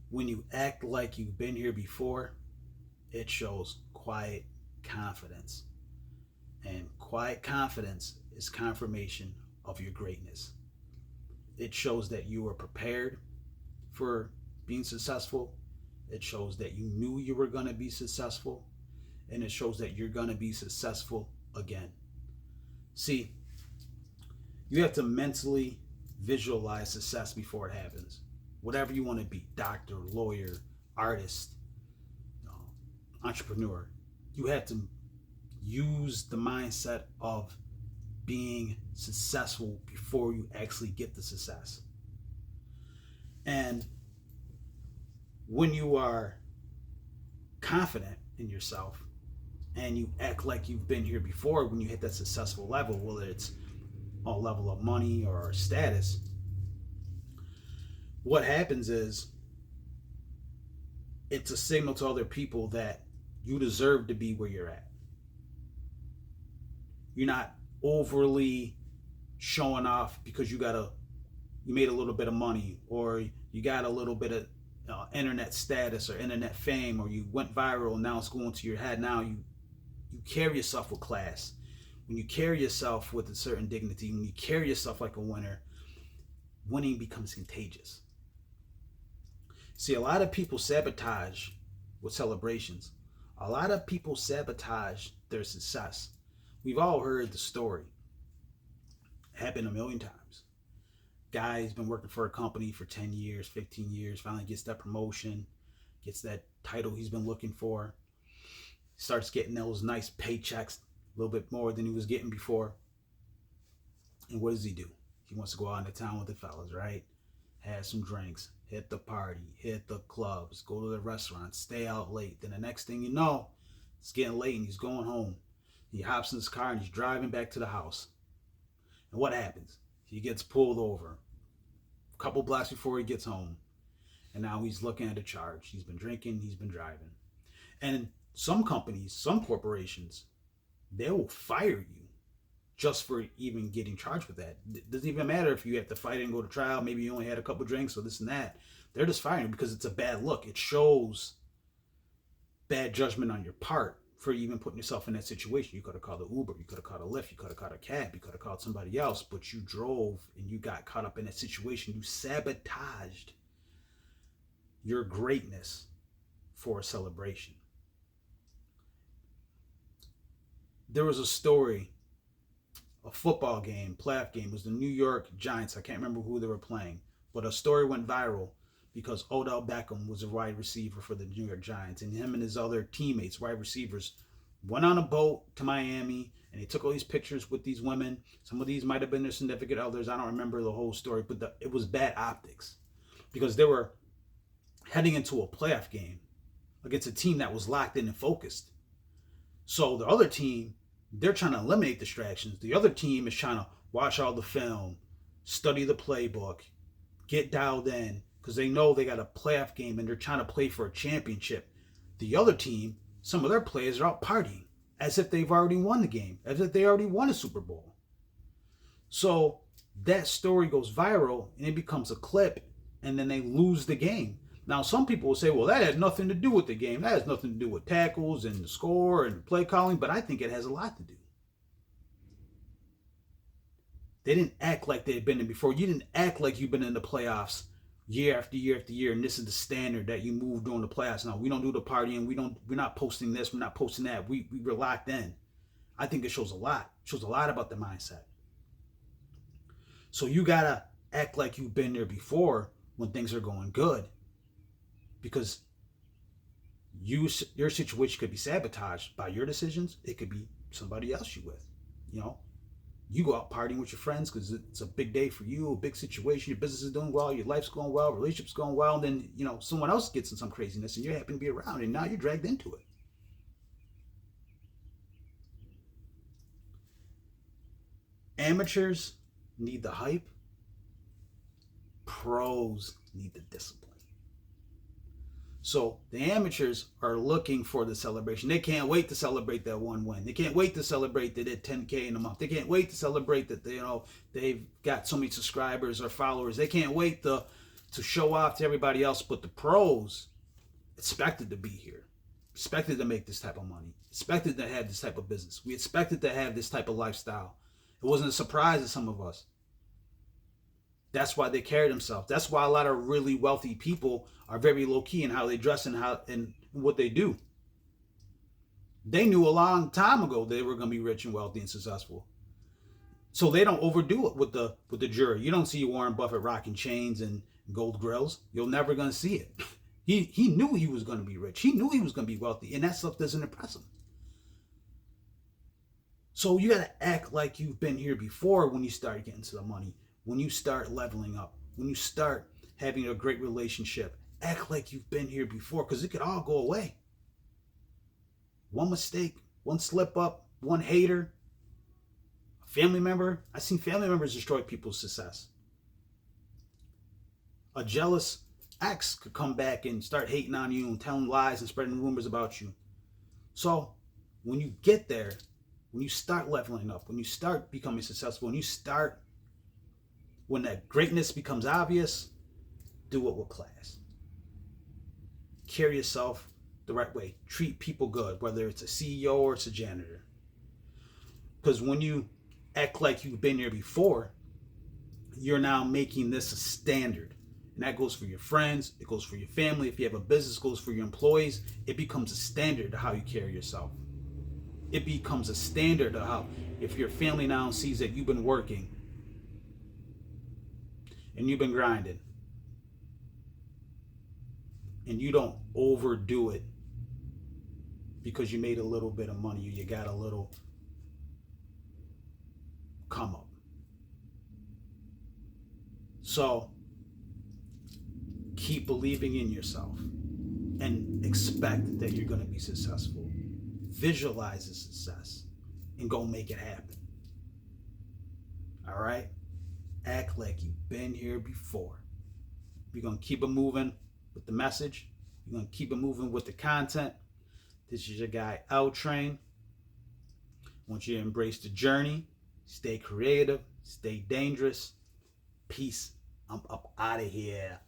When you act like you've been here before, it shows quiet confidence. And quiet confidence is confirmation of your greatness. It shows that you were prepared for being successful. It shows that you knew you were going to be successful. And it shows that you're going to be successful again. See, you have to mentally visualize success before it happens. Whatever you want to be, doctor, lawyer, artist, entrepreneur, you have to use the mindset of being successful before you actually get the success. And when you are confident in yourself and you act like you've been here before, when you hit that successful level, whether it's a level of money or status, what happens is it's a signal to other people that you deserve to be where you're at. You're not overly showing off because you made a little bit of money, or you got a little bit of internet status or internet fame, or you went viral and now it's going to your head. Now you carry yourself with class. When you carry yourself with a certain dignity, when you carry yourself like a winner, winning becomes contagious. See, a lot of people sabotage with celebrations. A lot of people sabotage their success. We've all heard the story. It happened a million times. Guy's been working for a company for 10 years, 15 years, finally gets that promotion, gets that title he's been looking for, starts getting those nice paychecks, a little bit more than he was getting before. And what does he do? He wants to go out into town with the fellas, right? Have some drinks, hit the party, hit the clubs, go to the restaurants, stay out late. Then the next thing you know, it's getting late and he's going home. He hops in his car and he's driving back to the house. And what happens? He gets pulled over a couple blocks before he gets home. And now he's looking at a charge. He's been drinking, he's been driving. And some companies, some corporations, they will fire you just for even getting charged with that. It doesn't even matter if you have to fight and go to trial. Maybe you only had a couple drinks or this and that. They're just firing you because it's a bad look. It shows bad judgment on your part for even putting yourself in that situation. You could have called an Uber, you could have called a Lyft, you could have called a cab, you could have called somebody else, but you drove and you got caught up in that situation. You sabotaged your greatness for a celebration. There was a story, a football game, playoff game. It was the New York Giants. I can't remember who they were playing, but a story went viral because Odell Beckham was a wide receiver for the New York Giants, and him and his other teammates, wide receivers, went on a boat to Miami, and they took all these pictures with these women. Some of these might have been their significant others. I don't remember the whole story, but it was bad optics because they were heading into a playoff game against a team that was locked in and focused. So the other team, they're trying to eliminate distractions. The other team is trying to watch all the film, study the playbook, get dialed in, because they know they got a playoff game and they're trying to play for a championship. The other team, some of their players are out partying as if they've already won the game, as if they already won a Super Bowl. So that story goes viral and it becomes a clip, and then they lose the game. Now, some people will say, well, that has nothing to do with the game. That has nothing to do with tackles and the score and play calling, but I think it has a lot to do. They didn't act like they had been in before. You didn't act like you've been in the playoffs year after year after year, and this is the standard that you move during the playoffs. Now, we don't do the partying. We're not posting this. We're not posting that. We were locked in. I think it shows a lot. It shows a lot about the mindset. So you got to act like you've been there before when things are going good, because your situation could be sabotaged by your decisions. It could be somebody else you with. You go out partying with your friends because it's a big day for you, a big situation, your business is doing well, your life's going well, relationship's going well, and then someone else gets in some craziness and you happen to be around, and now you're dragged into it. Amateurs need the hype. Pros need the discipline. So the amateurs are looking for the celebration. They can't wait to celebrate that one win. They can't wait to celebrate that they did 10K in a month. They can't wait to celebrate that they've got so many subscribers or followers. They can't wait to to show off to everybody else. But the pros expected to be here, expected to make this type of money, expected to have this type of business. We expected to have this type of lifestyle. It wasn't a surprise to some of us. That's why they carry themselves. That's why a lot of really wealthy people are very low key in how they dress and what they do. They knew a long time ago they were going to be rich and wealthy and successful. So they don't overdo it with the jewelry. You don't see Warren Buffett rocking chains and gold grills. You're never going to see it. He knew he was going to be rich. He knew he was going to be wealthy, and that stuff doesn't impress him. So you got to act like you've been here before when you start getting to the money, when you start leveling up, when you start having a great relationship. Act like you've been here before, because it could all go away. One mistake, one slip up, one hater, a family member. I've seen family members destroy people's success. A jealous ex could come back and start hating on you and telling lies and spreading rumors about you. So when you get there, when you start leveling up, when you start becoming successful, when that greatness becomes obvious, do it with class. Carry yourself the right way. Treat people good, whether it's a CEO or it's a janitor. Because when you act like you've been here before, you're now making this a standard. And that goes for your friends, it goes for your family. If you have a business, it goes for your employees. It becomes a standard of how you carry yourself. It becomes a standard of how, if your family now sees that you've been working and you've been grinding and you don't overdo it because you made a little bit of money or you got a little come up. So keep believing in yourself and expect that you're going to be successful. Visualize the success and go make it happen. All right? Act like you've been here before. We're going to keep it moving with the message. We're going to keep it moving with the content. This is your guy, L-Train. I want you to embrace the journey. Stay creative. Stay dangerous. Peace. I'm up out of here.